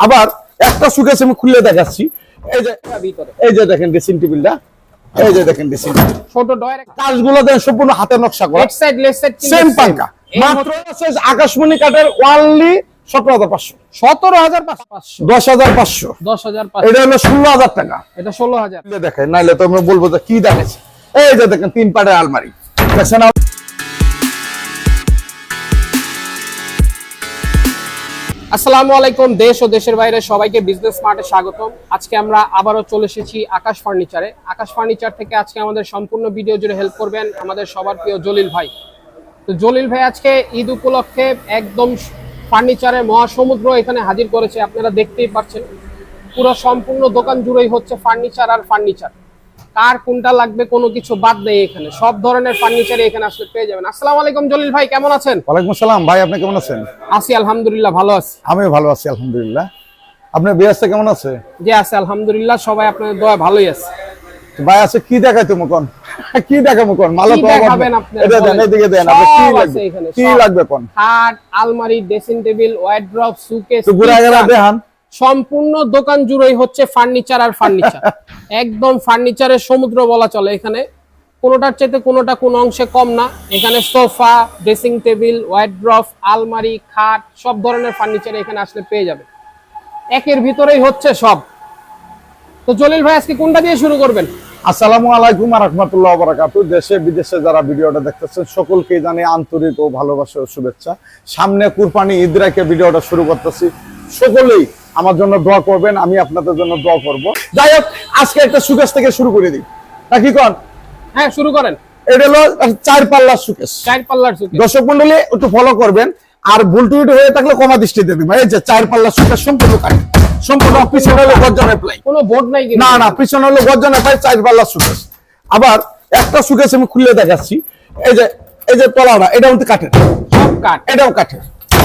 আবার একটা সুকেস আমি খুলে দেখাচ্ছি। এই যে দেখেন ড্রেসিং টেবিলটা, এই যে দেখেন ড্রেসিং টেবিল, ছোট ডয়ার কাজগুলো দেখেন সম্পূর্ণ হাতে নকশা করা, লেফট সাইড সেম পাঙ্কা, মাত্র আকাশমণি কাঠের ওয়ানলি 17,500 17,500 10,500 এটা হলো 16,000 টাকা। এটা 16,000 দেখেন, নাইলে তো আমরা বলবো যে কি দেখাচ্ছে। এই যে দেখেন 3 পাটের আলমারি দেখছেন। আসসালামু আলাইকুম, দেশ ও দেশের বাইরে সবাইকে বিজনেস স্মার্টে স্বাগতম। আজকে আমরা আবারও চলে এসেছি আকাশ ফার্নিচারে। আকাশ ফার্নিচার থেকে আজকে আমাদের সম্পূর্ণ ভিডিও জুড়ে হেল্প করবেন আমাদের সবার প্রিয় জলিল ভাই। তো জলিল ভাই আজকে ঈদ উপলক্ষে একদম ফার্নিচারের মহাসমুদ্র এখানে হাজির করেছে। আপনারা দেখতেই পাচ্ছেন পুরো সম্পূর্ণ দোকান জুড়েই হচ্ছে ফার্নিচার আর ফার্নিচার। কার কোনটা লাগবে কোনো কিছু বাদ নেই, এখানে সব ধরনের ফার্নিচারই এখানে আসলে পেয়ে যাবেন। আসসালামু আলাইকুম জলিল ভাই, কেমন আছেন? ওয়ালাইকুম আসসালাম ভাই, আপনি কেমন আছেন? আছি আলহামদুলিল্লাহ, ভালো আছি। আমিও ভালো আছি আলহামদুলিল্লাহ। আপনার বিয়াসটা কেমন আছে? জি আছে আলহামদুলিল্লাহ, সবাই আপনাদের দোয়া ভালোই আছে। ভাই আছে কি দেখাই তুমি কোন কি দেখাবো কোন মালা তো দেখাবেন আপনি? এটা দেন, এদিকে দেন, আপনি কি লাগবে কি লাগবে কোন? খাট, আলমারি, ড্রেসিং টেবিল, ওয়ার্ড্রপ, সুকেস, তো ঘুরে গেলা দেখান। সম্পূর্ণ দোকান জুড়েই হচ্ছে ফার্নিচার আর ফার্নিচার। একদম ফার্নিচারের সমুদ্র বলা চলে। এখানে কোনোটার চাইতে কোনোটা কোন অংশে কম না। এখানে সোফা, ড্রেসিং টেবিল, ওয়ার্ড্রপ, আলমারি, খাট, সব ধরনের ফার্নিচার এখানে আসলে পেয়ে যাবে। একের ভিতরেই হচ্ছে সব। তো জলিল ভাই আজকে কোনটা দিয়ে শুরু করবেন? আসসালামু আলাইকুম ওয়া রাহমাতুল্লাহি ওয়া বারাকাতুহু। দেশে বিদেশে যারা ভিডিওটা দেখতেছেন সকলকে জানাই আন্তরিক ও ভালোবাসা ও শুভেচ্ছা। সামনে কুরবানি ঈদ রেখে ভিডিওটা শুরু করতেছি। সকলেই আমার জন্য দোয়া করবেন, আমি আপনাদের জন্য দোয়া করব। যাই হোক, আজকে একটা সুকেস থেকে শুরু করে দিই নাকি কোন? হ্যাঁ শুরু করেন। এটা হলো 4 পাল্লার সুকেস। 4 পাল্লার সুকেস। দর্শক মণ্ডলী একটু ফলো করবেন, আর ভুল টুইট হয়ে থাকলে ক্ষমা দৃষ্টিতে দিবেন। এই যে 4 পাল্লার সুকেস সম্পূর্ণ কাঠ, সম্পূর্ণ পিছনে হলো গর্জনের প্লাই, কোনো বোর্ড নাই কিন্তু। না পিছনে হলো গর্জনের প্লাই, 4 পাল্লার সুকেস। আবার একটা সুকেস আমি খুলে দেখাচ্ছি। এই যে তলাটা, এটা কিন্তু কাঠের, সব কাঠ, এটাও কাঠের,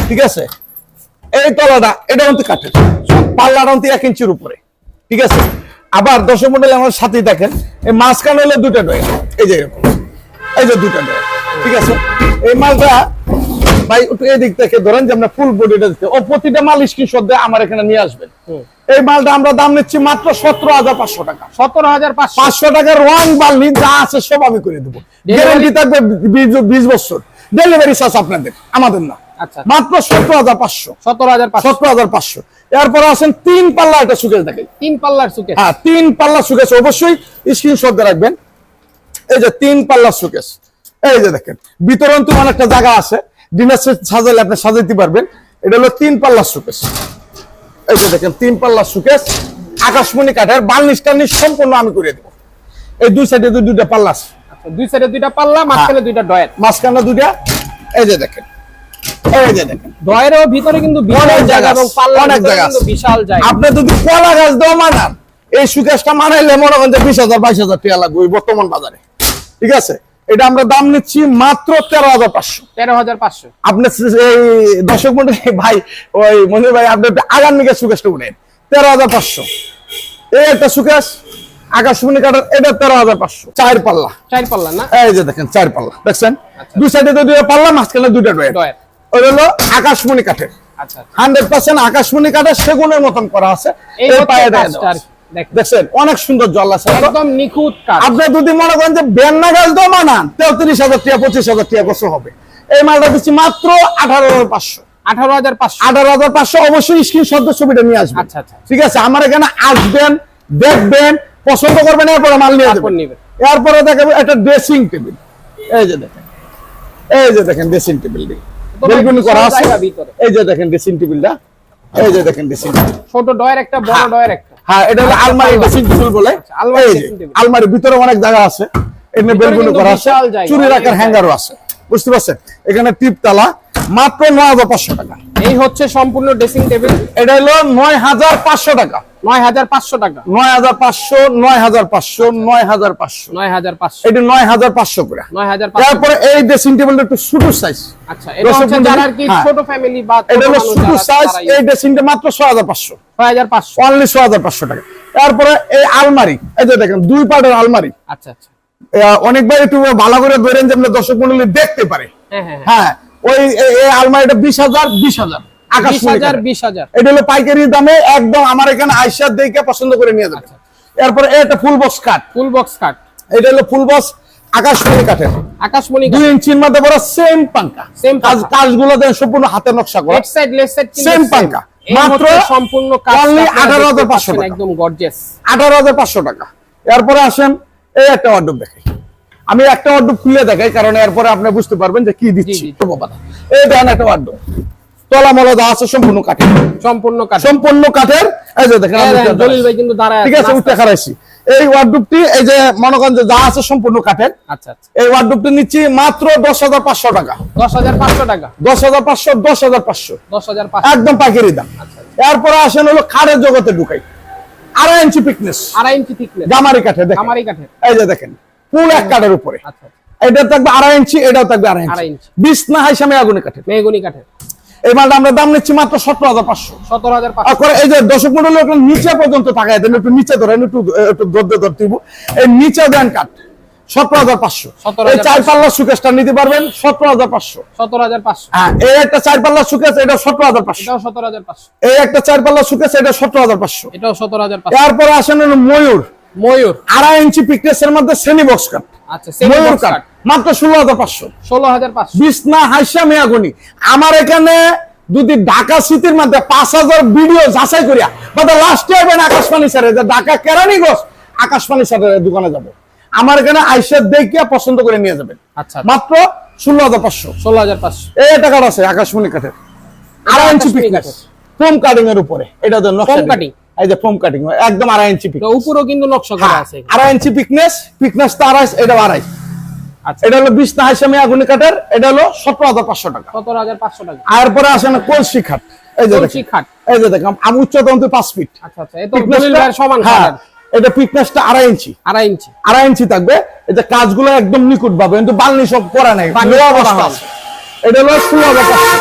ঠিক আছে। এই তলাটা এটা কিন্তু কাঠের, পাল্লাটা কিন্তু 1 ইঞ্চির উপরে, ঠিক আছে। আবার দর্শক মণ্ডলী আমার সাথেই দেখেন, এই মাঝখানে হলো 2টা ডয়ার, এই যে এরকম, এই যে 2টা ডয়ার, ঠিক আছে। এই মালটা ভাই একটু এদিক থেকে ধরেন যে আমরা ফুল বডিটা দিতে, ও প্রতিটা মাল স্ক্রিনশট দিয়ে আমার এখানে নিয়ে আসবেন। এই মালটা আমরা দাম নিচ্ছি মাত্র 17,500 টাকা। 17,500 টাকার ওয়ান বার্লি যা আছে সব আমি করে দেবো। গ্যারান্টি থাকবে 20 বছর। ডেলিভারি চার্জ আপনাদের, আমাদের না। আচ্ছা, মাত্র 17,500। 17,500। এরপর আছেন 3 পাল্লা একটা সুকেস দেখেন। 3 পাল্লার সুকেস। হ্যাঁ 3 পাল্লা সুকেস, অবশ্যই স্ক্রিনশট দিয়ে রাখবেন। এই যে 3 পাল্লা সুকেস, এই যে দেখেন ভিতরে তো অনেকটা জায়গা আছে, ডিনার সেট সাজালে আপনি সাজাইতে পারবেন। এটা হলো 3 পাল্লা সুকেস। এই যে দেখেন 3 পাল্লা সুকেস, আকাশমণি কাঠের, বার্নিশ টার্নিশ সম্পূর্ণ আমি করে দেব। এই দুই সাইডে 2টা পাল্লা আছে। আচ্ছা, দুই সাইডে 2টা পাল্লা, মাঝখানে 2টা ডয়ার, মাঝখানে 2টা। এই যে দেখেন, এই যে দেখেন ডয়ারের ভিতরে কিন্তু বিশাল জায়গা এবং পাল্লা অনেক জায়গা কিন্তু আছে, বিশাল জায়গা। আপনি যদি কলা গাছ দাও মানান, এই সুকেসটা মানাইলে মনে করেন যে 20,000-22,000 টাকা লাগবে ওই বর্তমান বাজারে, ঠিক আছে। এটা আমরা দাম নিচ্ছি মাত্র 13,500। 13,500। আপনি এই দর্শক মণ্ডলী ভাই, ওই মনির ভাই, আপনি আগার নিকে সুকেসটা উঠেন 13,500। এই একটা সুকেস আকাশমণি কাঠের, এটা 13,500। 4 পাল্লা, 4 পাল্লা না? এই যে দেখেন 4 পাল্লা দেখছেন, দুই সাইডে 2টা পাল্লা, মাঝখানে 2টা ডয়ার। ওই হলো আকাশমণি কাঠের। আচ্ছা, 100% আকাশমণি কাঠের, সেগুনের মতন করা আছে। এই পায়েটা দেখছেন অনেক সুন্দর জল আছে, একদম নিখুঁত কাঠ। আপনি যদি মনে করেন যে বেন্না গাছ দাও মানান 33,000 টাকা 25,000 টাকা বছর হবে। এই মালটা দিচ্ছি মাত্র 18,500। 18,500। অবশ্যই স্ক্রিনশট দিয়ে ছবিটা নিয়ে আসবেন। আচ্ছা আচ্ছা, ঠিক আছে, আমার এখানে আসবেন, দেখবেন, পছন্দ করবেন, এরপরে মাল নিয়ে যাবেন। এরপরে দেখাবো একটা ড্রেসিং টেবিল। এই যে দেখেন, এই যে দেখেন ড্রেসিং টেবিলটি বেলকুনি করা আছে। এই যে দেখেন ড্রেসিং টেবিলটা, এই যে দেখেন ড্রেসিং টেবিল, ছোট ডয়ার একটা, বড় ডয়ার একটা। হ্যাঁ এটা হলো আলমারি ড্রেসিং টেবিল বলে। আলমারির ভিতরে অনেক জায়গা আছে, এখানে বেলকুনি করা আছে, চুরি রাখার হ্যাঙ্গারও আছে, বুঝতে পারছেন। এখানে টিপতলা, মাত্র 9,500 টাকা। এই হচ্ছে সম্পূর্ণ ড্রেসিং টেবিল। এটা হলো 9,500 টাকা। 9,500 টাকা। 9,500, 9,500, 9,500, 9,500। এটা 9,500 করে। 9,500। তারপরে এই ড্রেসিং টেবিলটা একটু ছোট সাইজ। আচ্ছা, এটা হচ্ছে যারা আর কি ছোট ফ্যামিলি বা এটা হলো ছোট সাইজ। এই ড্রেসিংটা মাত্র 6,500। 6,500, অনলি 6,500 টাকা। তারপরে এই আলমারি, এই যে দেখেন 2 পাটের আলমারি। আচ্ছা আচ্ছা, অনেকবার একটু ভালো করে ধরেন যে আমরা দর্শক মণ্ডলী দেখতে পারে। হ্যাঁ হ্যাঁ হ্যাঁ, ওই এই আলমারিটা 20,000, 20,000 আকাশমণি 20,000 এটা হলো পাইকারি দামে একদম আমার এখানে আইসা দেখে পছন্দ করে নিয়ে যাবে। এরপরে এটা full box cut, full box cut, এটা হলো ফুল বক্স আকাশমণি কাঠের, আকাশমণি 2 ইঞ্চির মধ্যে বড় সেম পাঙ্কা, সেম কাজগুলো দেন সম্পূর্ণ হাতের নকশা করা, লেফট সাইড সেম পাঙ্কা, মাত্র সম্পূর্ণ কাজ, only 18,500 টাকা, একদম গর্জিয়াস 18,500 টাকা। এরপরে আসেন এই একটা ওয়ার্ডরোব দেখাই, আমি একটা ওয়ার্ডরোব খুলে দেখাই কারণ এরপরে আপনি বুঝতে পারবেন যে কি দিচ্ছি। এই দেখেন একটা ওয়ার্ডরোব, তলা মলা যা আছে সম্পূর্ণ কাঠের, সম্পূর্ণ কাঠ, সম্পূর্ণ কাঠের। এই যে দেখেন দলিল ভাই কিন্তু দাঁড়ায় ঠিক আছে, উঠে খারাইছি। এই ওয়ার্ডরোবটি এই যে মনে করেন যে যা আছে সম্পূর্ণ কাঠের। আচ্ছা আচ্ছা, এই ওয়ার্ডরোবটি নিচ্ছি মাত্র 10,500 টাকা, 10,500 টাকা, 10,500, 10,500 10,500 একদম পাইকারি দাম। এরপরে আসেন হলো খাড়ের জগতে ঢুকাই, 2.5 ইঞ্চি পিকনেস, 2.5 ইঞ্চি থিকনেস, গামারি কাঠের, দেখেন গামারি কাঠের। এই যে দেখেন ফুল এক কাঠের উপরে। আচ্ছা, এটা থাকবে 2.5 ইঞ্চি, এটাও থাকবে 2.5 2.5 ইঞ্চি, ইঞ্চি। 20 না হাইসামে আগুনে কাঠের, মেহগনি কাঠের। এই মালটা আমরা দাম নিচ্ছি মাত্র 17,500। 17,500 করে এই যে দর্শক মন্ডলী একটু নিচে পর্যন্ত তাকায় দেন, একটু নিচে ধরেন, একটু ধরতে দিব, এই নিচে দেন কাঠ 17,500। এই 4 পাল্লা সুকেশটা নিতে পারবেন 17,500। 17,500, হ্যাঁ, এই একটা 4 পাল্লা সুকেশ, এটা 17,500। এটাও 17,500, এই একটা 4 পাল্লা সুকেশ, এটা 17,500। এটাও 17,500। এরপরে আসেন হলো ময়ূর, ময়ূর 2.5 ইঞ্চি পিকনেসের মধ্যে সেমি বক্স কাট, আচ্ছা, সেমি ময়ূর বক্স কাট কাট মাত্র 16,500। 16,500, 20 না হাইসা মেয়াগুনি। আমার এখানে যদি ঢাকা সিটির মধ্যে 5,000 ভিডিও যাচাই করিয়া বাদা লাস্টে আইবেন আকাশবাণী স্যারের, যে ঢাকা কেরানীগঞ্জ আকাশবাণী স্যারের দোকানে যাব, আমার এখানে আইসা দেখে পছন্দ করে নিয়ে যাবেন। আচ্ছা, মাত্র 16,500। 16,500, এই টাকা আছে আকাশমণি কাঠের, 2.5 ইঞ্চি আকাশমণি পিকনেস, কাঠের। ফোম কাটিং এর উপরে, এটা তো নকশা Foam cutting? এই যে ফোম কাটিং একদম 2.5 ইঞ্চি তো পিকনেস, উপরেও কিন্তু নকশা করা আছে। 2.5 ইঞ্চি পিকনেস, পিকনেস তো 2.5, এটা 2.5। আচ্ছা, এটা হলো 20 না হাইসামে আগুনি কাঠের, এটা হলো 17,500 টাকা। 17,500 টাকা। এরপরে আসেন কলসি খাট, এই যে কলসি দেখেন, খাট, এই যে দেখেন আমি উচ্চতা কিন্তু 5 ফিট। আচ্ছা আচ্ছা, এই তো দলিল ভাইয়ের সমান হ্যাঁ, কাঠের, এটা পিকনেসটা 2.5 ইঞ্চি, 2.5 ইঞ্চি। 2.5 ইঞ্চি থাকবে। এটা কাজগুলো একদম নিখুঁত ভাবে, কিন্তু বালনি সব করা নাই, বালনি লোয়া করা অবস্থা হয়। আছে। এটা হলো 16,500,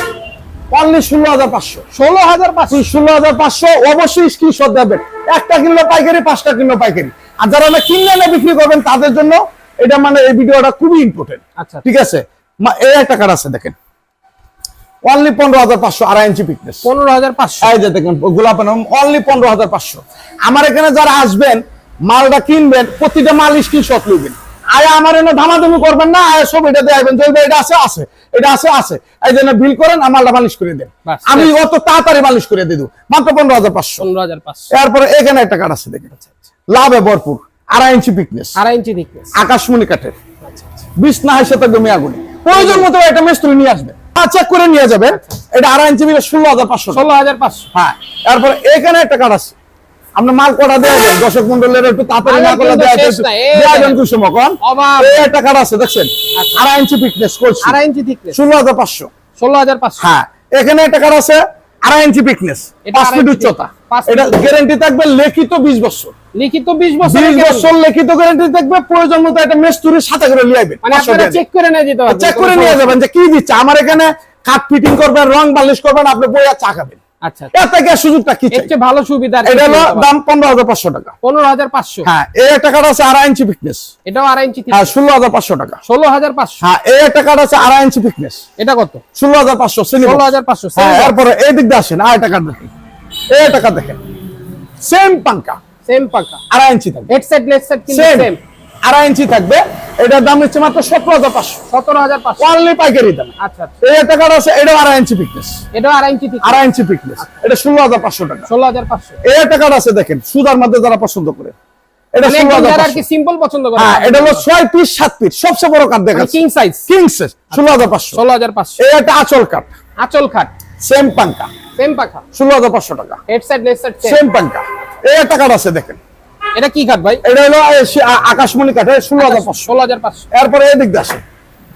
অনলি 16,500। 16,500, 16,500 অবশ্যই স্ক্রিনশট দেবেন, একটা কিনলে পাইকারি, 5টা কিনলে পাইকারি। আর যারা না কিনলে না বিক্রি করবেন তাদের জন্য এটা মানে এই ভিডিওটা খুবই ইম্পর্টেন্ট। আচ্ছা, ঠিক আছে, এই একটা কার্ড আছে দেখেন, অনলি 15,500, 2.5 ইঞ্চি পিকনেস। 15,500, এই যে দেখেন গোলাপ অনলি 15,500। আমার এখানে যারা আসবেন মালটা কিনবেন, প্রতিটা মাল স্ক্রিনশট লইবেন, আয় আমার এনে দামাদামি করবেন না, আয় সব এটা দিয়ে আইবেন, জলবে এটা আছে আছে, এটা আছে আছে, এই জন্য বিল করেন, মালটা মালিশ করে দেন, বাস, আমি অত তাড়াতাড়ি মালিশ করে দিয়ে দেব, মাত্র 15,500। 15,500, এরপরে এখানে একটা কার্ড আছে দেখেন, লাভে ভরপুর, 2.5 ইঞ্চি পিকনেস, 2.5 ইঞ্চি থিকনেস। আকাশমণি কাঠের, 20 না হাইসা থাকবে মেয়াগুনি, প্রয়োজন মতো একটা মিস্ত্রি নিয়ে আসবে, চেক করে নিয়ে যাবে। এটা 2.5 ইঞ্চি মিলে 16,500। 16,500, হ্যাঁ, এরপরে এখানে একটা কার্ড আছে, আপনি মাল কটা দেয়া দেন, দর্শক মন্ডলের একটু তাড়াতাড়ি না করলে দেয়া শেষ নাই, এই দেয়া দেন দেখেন। কিছু মকন। অবাক। এই একটা কার্ড আছে দেখছেন, 2.5 ইঞ্চি পিকনেস করছি, 2.5 ইঞ্চি থিকনেস, 16,500। 16,500। হ্যাঁ, এখানে একটা কার্ড আছে 2.5 ইঞ্চি পিকনেস, এটা 5 ফিট 2.5 উচ্চতা, 5 ফিট এটা গ্যারান্টি থাকবে লিখিত 20 বছর, লিখিত 20 বছর, 20 বছর লিখিত গ্যারান্টি থাকবে। প্রয়োজন মতো একটা মিস্ত্রির সাথে করে নিয়ে আইবেন, মানে আপনারা চেক করে নিয়ে যেতে পারবেন, চেক করে নিয়ে যাবেন যে কি দিচ্ছে। আমার এখানে কাট ফিটিং করবেন, রং বালিশ করবেন, আপনি বইয়া চা খাবেন, আচ্ছা, এর থেকে আর সুযোগটা কি এর চাই? চেয়ে ভালো সুবিধা আর এটা কিছু হলো হতে পারে না। দাম 15,500 টাকা। 15,500, হ্যাঁ, এই একটা কার্ড আছে 2.5 ইঞ্চি পিকনেস, এটাও 2.5 ইঞ্চি হ্যাঁ থিকনেস, 16,500 টাকা। 16,500। হ্যাঁ, এই একটা কার্ড আছে 2.5 ইঞ্চি পিকনেস, এটা কত? 16,500। 16,500, হ্যাঁ, এরপরে এই দিক দিয়ে আসেন, আর একটা কার্ড দেখেন, এই টাকা দেখেন, সেম পাঙ্কা, সেম পাকা, 2.5 ইঞ্চি থাকবে, হেড সাইড লেফট সাইড কিন্তু সেম সেম, 2.5 ইঞ্চি থাকবে। এটার দাম হচ্ছে মাত্র 17,500, 17,500। অনলি পাইকারি দাম। আচ্ছা আচ্ছা, এই একটা কার্ড আছে, এটা 2.5 ইঞ্চি পিকনেস, এটাও 2.5 ইঞ্চি থিকনেস, 2.5 ইঞ্চি পিকনেস, এটা 16,500 টাকা। 16,500। এই একটা কার্ড আছে দেখেন, সুদার মধ্যে যারা পছন্দ করে, এটা মানে একদম যারা আর কি 16,500। সিম্পল পছন্দ করে, হ্যাঁ, এটা হলো 6 পিস 7 পিস, সবচেয়ে বড় কার্ড দেখা কিং সাইজ, কিংস 16,500। 16,500। এই একটা আঁচল কার্ড, আঁচল খাট, সেম পাঙ্কা, সেম পাকা, 16,500 টাকা, head side left side same. Same পাঙ্কা। এই একটা কার্ড আছে দেখেন, এটা কি খাট ভাই? এটা হলো আকাশমণি কাঠের 16,500। 16,500। এরপরে এই দিক দিয়ে আসে,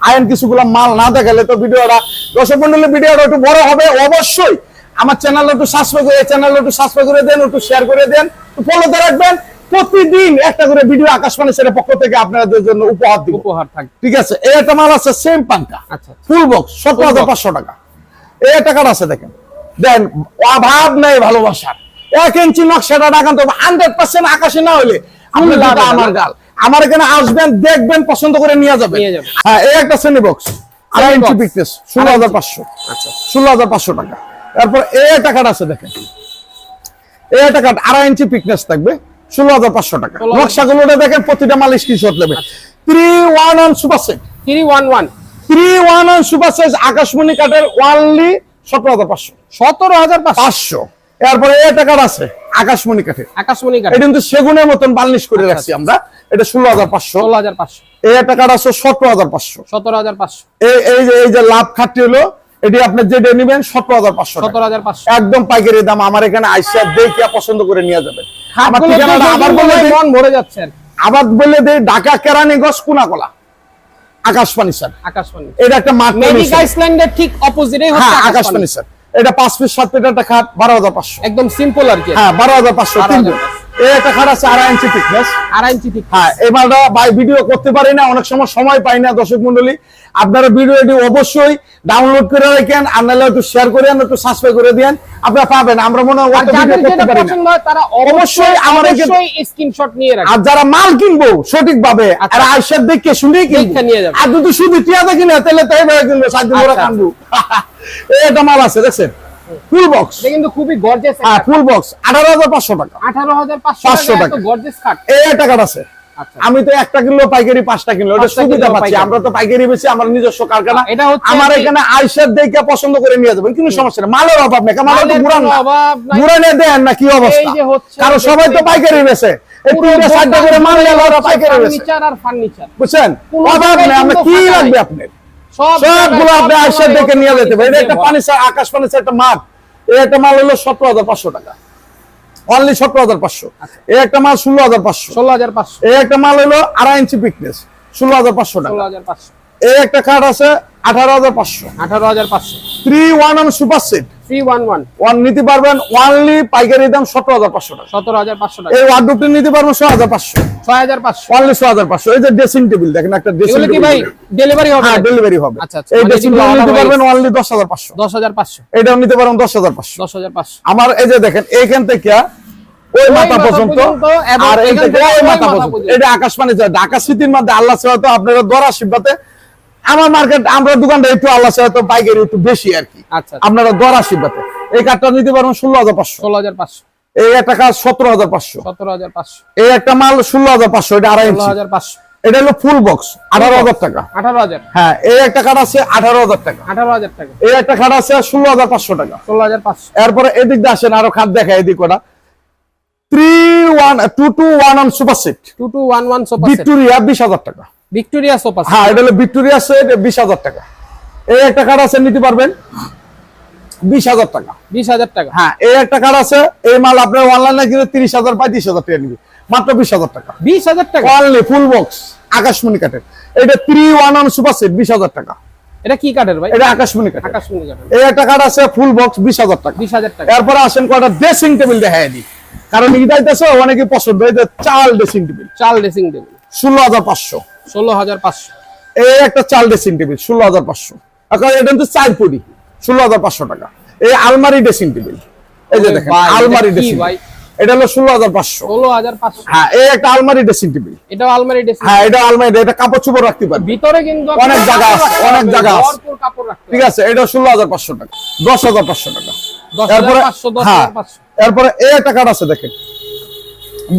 আয়ন কিছুগুলো মাল না দেখালে তো ভিডিওটা দর্শক মন্ডলের ভিডিওটা একটু বড় হবে। অবশ্যই আমার চ্যানেলটা একটু সাবস্ক্রাইব করে, চ্যানেলটা একটু সাবস্ক্রাইব করে দেন, একটু শেয়ার করে দেন, একটু ফলোতে রাখবেন। প্রতিদিন একটা করে ভিডিও আকাশবাণী সেটার পক্ষ থেকে আপনাদের জন্য উপহার দিব। উপহার থাকবে, ঠিক আছে, এই একটা মাল আছে সেম পাঙ্কা, আচ্ছা ফুল বক্স 17,500 টাকা। এই একটা কার্ড আছে দেখেন, দেন অভাব নাই ভালোবাসার। 1 ইঞ্চি নকশাটা দেখান তো 100% আকাশে না হলে আপনি লাভ দুটো হবে আমার না। গাল। আমার এখানে আসবেন, দেখবেন, পছন্দ করে নিয়ে যাবেন। নিয়ে যাবেন। হ্যাঁ, এই একটা সেমি বক্স 2.5 ইঞ্চি box, পিকনেস, 16,500। আচ্ছা 16,500 টাকা। তারপর এই একটা কাঠ আছে দেখেন, এই একটা কাঠ 2.5 ইঞ্চি পিকনেস থাকবে, 16,500 টাকা। নকশাগুলো দেখেন, প্রতিটা মাল স্ক্রিনশট নেবে। 311 সুপার সেট, 311 সুপার সাইজ আকাশমণি কাঠের ওয়ানলি 17,500। 17,500। এরপরে এই একটা কাঠ আছে আকাশমণি কাঠের, আকাশমণি কাঠ এটা কিন্তু সেগুনের মতন বার্নিশ করে রাখছি আমরা, এটা 16,500। 16,500। এই একটা কাঠ আছে 17,500। 17,500। এই যে লাভ খাটটি হলো, এটি আপনি যেটা নেবেন 17,500 টাকা। 17,500 একদম পাইকারি দাম। আমার এখানে আইসা দেখে পছন্দ করে নিয়ে যাবেন। আমার হাতগুলো ঠিকানাটা আবার বলে দেই, মন ভরে যাচ্ছে আর কি। আবার বলে দেই, ঢাকা কেরানীগঞ্জ কোনাকলা আকাশ ফার্নিচার। আকাশমণি এটা একটা মাত্র মেডিক আইসল্যান্ডের ঠিক অপোজিটেই হচ্ছে আকাশ আকাশমণি। ফার্নিচার। এটা 5 পিস 7 পিস একটা খাট 12,500। একদম সিম্পল আর কি। হ্যাঁ 12,500 তিন দিন। 12,500 এই একটা খাট আছে 2.5 ইঞ্চি thickness। 2.5 ইঞ্চি ঠিক। হ্যাঁ এই মালটা ভাই ভিডিও করতে পারি না, অনেক সময় পাই না। দর্শক মণ্ডলী, আপনারা ভিডিওটি অবশ্যই ডাউনলোড করে রাখেন, আর নাহলে একটু শেয়ার করেন, একটু সাবস্ক্রাইব করে দেন, আপনারা পাবেন। আমরা মনে হয় আর অত ভিডিও যাদের করতে যেটা পারি না। পছন্দ হয় তারা অবশ্যই আমাদের স্ক্রিনশট নিয়ে রাখবেন। আর যারা মাল কিনবো সঠিকভাবে, আর আইসার দেখে শুনেই দেখে কিনবো। নিয়ে যাবেন। আর যদি শুধু টিয়া দেখি না, তাহলে তাই ভাবে কিনবো, 7 দিন ধরে আচ্ছা। কানবো। এই একটা মাল আছে দেখছেন, ফুল বক্স। এটা কিন্তু খুবই গর্জিয়াস হ্যাঁ ফুল বক্স 18,500 টাকা। 18,500 টাকা। এত গর্জিয়াস কাট। এই একটা কাঠ আছে। আচ্ছা। আমি তো একটা কিনলো পাইকারি 5টা কিনলো, এটা 5টা সুবিধা কিনলো পাচ্ছি। পাইকারি। আমরা তো পাইকারি বেশি, আমার নিজস্ব কারখানা। এটা হচ্ছে আমার কি- এখানে আইসার দেখে পছন্দ করে নিয়ে যাবেন, কোনো সমস্যা নেই। মালের অভাব নেই, কারণ মালের পুরান কোনো না, অভাব নাই। পুরানে দেন না কি অবস্থা। এই যে হচ্ছে কারণ সবাই তো পাইকারি বেচে, এই পুরো 3টা 4টা করে মাল নিয়ে ওরা পাইকারি বেচে, ফার্নিচার আর ফার্নিচার বুঝছেন? কোনো অভাব জায়গায় নেই, আমরা কিন্তু কি ফাঁকা লাগবে নাই। আপনার সব সবগুলো আপনি জায়গায় আইসার দেখে নিয়ে যেতে পারেন। এটা একটা ভরা। ফার্নিচার, আকাশ ফার্নিচার একটা মাঠ। এই একটা মাল হলো 17,500 টাকা, অনলি 17,500। এই একটা মাল 16,500। 16,500। এই একটা মাল হলো 2.5 ইঞ্চি পিকনেস, 16,500 টাকা। 16,500। এই একটা কাঠ আছে 18,500। 18,500। 311 সুপার সেট 311 ওয়ান নিতে পারবেন, ওয়ানলি পাইকারি দাম 17,500 টাকা। 17,500 টাকা। এই ওয়ার্ডরোবটি নিতে পারবেন 6,500, 6,500। অনলি 6,500। এই যে ড্রেসিং টেবিল দেখেন, একটা ড্রেসিং এগুলো কি ভাই ডেলিভারি হবে? হ্যাঁ ডেলিভারি হবে। আচ্ছা, আচ্ছা। এই মানে ড্রেসিং যেগুলো টেবিল নিতে order পারবেন হয়েছে। অনলি 10,500। 10,500। এটাও নিতে পারেন 10,500। 10,500। আমার এই যে দেখেন, এইখান থেকে ওই মাথা মাথা পর্যন্ত, পর্যন্ত এবং আর এই এখান থেকে থেকে ওই ওই মাথা মাথা পর্যন্ত। পর্যন্ত। এটা আকাশ মানে ঢাকা সিটির মধ্যে আল্লাহ ছাড়া তো আপনারা দরা শিববাতে, আমার মার্কেট আমরা দোকানটা একটু আল্লাহ ছাড়া তো পাইকারি একটু বেশি আর কি। আচ্ছা। আপনারা দরা শিববাতে এই কাঠটা নিতে পারবেন 16,500। 16,500। এই একটা কাঠ 17,500। 17,500। এই একটা মাল 16,500, এটা 2.5 ইঞ্চি। 16,500। এটা হলো ফুল বক্স 18,000 টাকা। 18,000। হ্যাঁ এই একটা কাঠ আছে 18,000 টাকা। 18,000 টাকা। এই একটা খাট আছে 16,500 টাকা। 16,500। এরপরে এদিক দিয়ে আসেন, আরো খাট দেখা এদিক ওটা 2211 super set 2211 sofa set. Victoria 20,000 টাকা। Victoria sofa set. হ্যাঁ এটা হলো ভিক্টোরিয়া সেট 20,000 টাকা। এই একটা কাঠ আছে নিতে পারবেন 20,000 টাকা। 20,000 টাকা। হ্যাঁ এই একটা কাঠ আছে, এই মাল আপনার অনলাইনে কিনে 30,000 35,000 টাকা নিবে, মাত্র 20,000 টাকা। 20,000 টাকা। অনলি ফুল বক্স আকাশমণি কাঠের। এটা 311 সুপার সেট 20,000 টাকা। এটা কি কাঠের ভাই? এটা আকাশমণি কাঠের। আকাশমণি কাঠের। এই একটা কাঠ আছে ফুল বক্স 20,000 টাকা। 20,000 টাকা। এরপরে আসেন কয়টা ড্রেসিং টেবিল দেখায় দিই, কারণ ইদাইতেছে অনেকে পছন্দ। এই যে চাল ড্রেসিং টেবিল চাল ড্রেসিং টেবিল 16,500। 16,500। এই একটা চাল ড্রেসিং টেবিল 16,500। এখন এটা কিন্তু 4 কোটি 16,500 টাকা। এই আলমারি ড্রেসিং টেবিল, এই যে ওরে দেখেন ভাই, আলমারি এটা কি ড্রেসিং, ভাই? এটা হলো 16,500। 16,500। হ্যাঁ এই একটা আলমারি ড্রেসিং টেবিল। এটাও আলমারি ড্রেসিং। হ্যাঁ এটা আলমারি, এটা কাপড় চোপড় রাখতে পারবে। ভিতরে কিন্তু অনেক জায়গা আছে, অনেক জায়গা আছে। ভরপুর কাপড় রাখতে ঠিক আছে, এটা 16,500 টাকা। 10,500 টাকা। 10,500, 10,500। এরপরে এই একটা কাঠ আছে দেখেন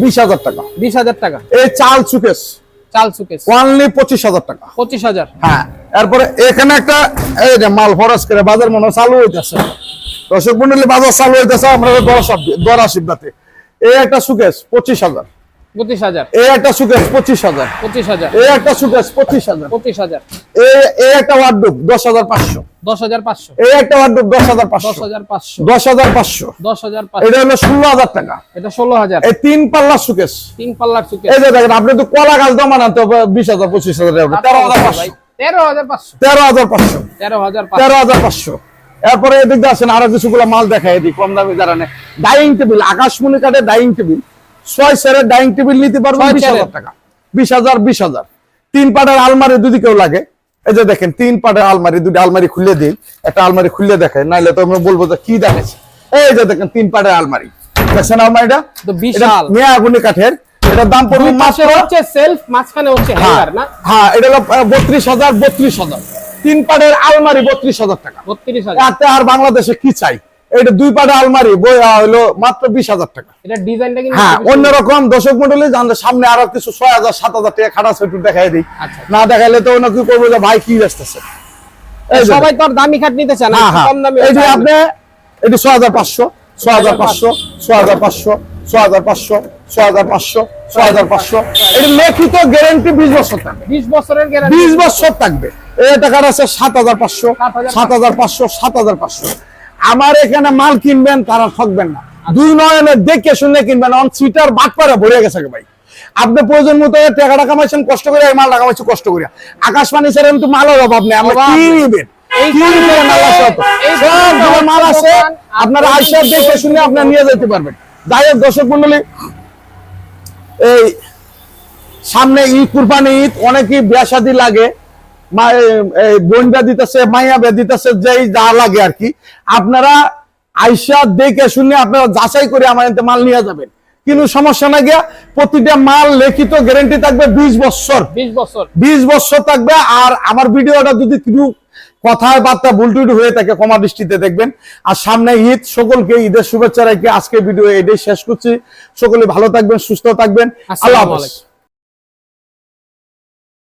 20,000 টাকা। 20,000 টাকা। এই চাল সুকেস চাল সুকেস অনলি 25,000 টাকা। 25,000। হ্যাঁ এরপরে এখানে একটা এই যে মাল ফরস করে বাজার মনে হয় চালু হইতেছে, দর্শক মন্ডলী বাজার চালু হইতেছে আমরা দরা শিবদাতে। এই একটা সুকেস 25,000। 25,000। এই একটা সুকেস 25,000। 25,000। এই একটা সুকেস 25,000। 25,000। এই একটা ওয়ার্ডরোব 10,500। 10,500। এই একটা ওয়ার্ডরোব 10,500। 10,500। 10,500। 10,500। এটা হলো 16,000 টাকা। এটা 16,000। এই 3 পাল্লা সুকেস। 3 পাল্লার সুকেস। এই যে দেখেন, আপনি তো কলা গাছ জমান আনতে 20,000 25,000 টাকা 13,500। 13,500। 13,500। 13,500। 13,500। এরপরে এদিক দিয়ে আসেন, আরো কিছুগুলো মাল দেখায় এদিক কম দামি যারা নেয়। ডাইনিং টেবিল আকাশমণি কাঠের ডাইনিং টেবিল 6 সেরের ডাইনিং টেবিল নিতে পারবেন 6 20,000 সেরের। টাকা। 20,000 20,000। 3 পাটের আলমারি যদি কেউ লাগে, এই যে দেখেন 3 পাটের আলমারি, দুটো আলমারি খুলে দিন, একটা আলমারি খুলে দেখেন, নাইলে তো আমরা বলবো যে কি দেখাচ্ছে। এই যে দেখেন 3 পাটের আলমারি, দেখছেন আলমারিটা তো বিশাল। মেয়াগুনি কাঠের। এটার দাম পড়বে মাত্র, হচ্ছে সেলফ, মাঝখানে হচ্ছে হ্যাঙ্গার না? হ্যাঁ এটা হলো 32,000। 32,000। 3 পাটের আলমারি 32,000 টাকা। 32,000। এতে আর বাংলাদেশে কি চাই? এটা 2 পাটা আলমারি হলো মাত্র 20,000 টাকা। এটা ডিজাইনটা কিন্তু হ্যাঁ, অন্যরকম দর্শক মন্ডলী জানলে সামনে আরো কিছু 6,000 7,000 টাকা খাটা আছে, একটু দেখাই দিই। আচ্ছা। না দেখাইলে তো ওনা কি করবো যে ভাই কি বেচতেছে। সবাই তো আর দামি খাট নিতে চায় না, কম দামি। এই যে আপনি এটি 6,500 6,500 6,500 6,500 6,500 6,500 এটি লিখিত গ্যারান্টি 20 বছর থাকবে। 20 বছরের গ্যারান্টি, 20 বছর থাকবে। এই টাকার আছে 7,500 7,500 7,500। আমার এখানে মাল কিনবেন তারা ঠকবেন না, 2 নয়নে দেখে শুনে কিনবেন। অন সিটার বাটপারে ভরে গেছে ভাই। আপনি প্রয়োজন মতো টাকাটা কামাইছেন কষ্ট করে, এই মালটা কামাইছেন কষ্ট করে। আকাশ পানি ছাড়া কিন্তু মালের অভাব নেই। আমরা কি নিবেন, মাল আছে, আপনারা আইসা দেখে শুনে আপনারা নিয়ে যেতে পারবেন। যাই হোক দর্শক মন্ডলী, এই সামনে ঈদ, কুরবানি ঈদ, অনেকেই বিয়া শাদী লাগে, বোন বিয়া দিতেছে, মাইয়া বিয়া দিতেছে, যেই যা লাগে আর কি। আপনারা আইসা দেখে শুনে আপনারা যাচাই করে আমার এতে মাল নিয়ে যাবেন, কিন্তু সমস্যা না গিয়া। প্রতিটা মাল লিখিত গ্যারান্টি থাকবে 20 বছর 20 বছর থাকবে। আর আমার ভিডিওটা যদি কিছু কথায় বার্তা ভুলটুটি হয়ে থাকে ক্ষমা দৃষ্টিতে দেখবেন। আর সামনে ঈদ, সকলকে ঈদের শুভেচ্ছা রেখে আজকে ভিডিও এটাই শেষ করছি। সকলে ভালো থাকবেন, সুস্থ থাকবেন। আল্লাহ হাফেজ।